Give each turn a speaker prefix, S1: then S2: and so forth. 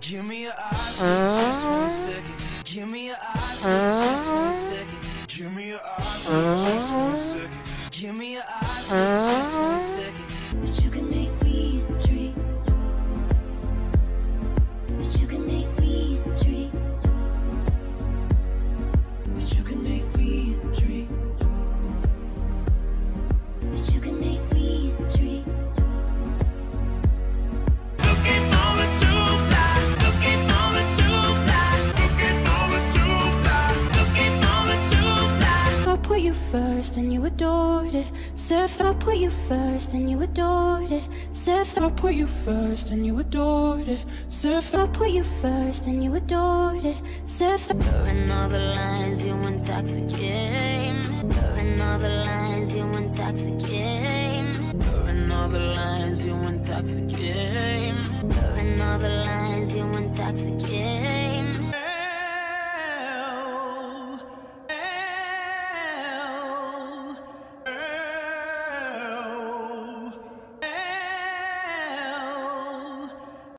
S1: Give me your eyes for just 1 second. Give me your eyes for just 1 second. Give me your eyes for just 1 second. Give me your eyes for just 1 second.
S2: But you can make me dream. But you can make me dream. But you can make me dream. But you can make me dream.
S1: Looking over to fly. Looking over to fly. Looking over to fly. Looking over to fly.
S2: I put you first and you adored it. Surf, I put you first and you adored it. Surf, I put you first and you adored it. Surf, I put you first and you adored it. Surf, you're in all the lines, you intoxicate. You're in all the lines, you intoxicate. You're in all the lines, you intoxicate. You're in all the lines, you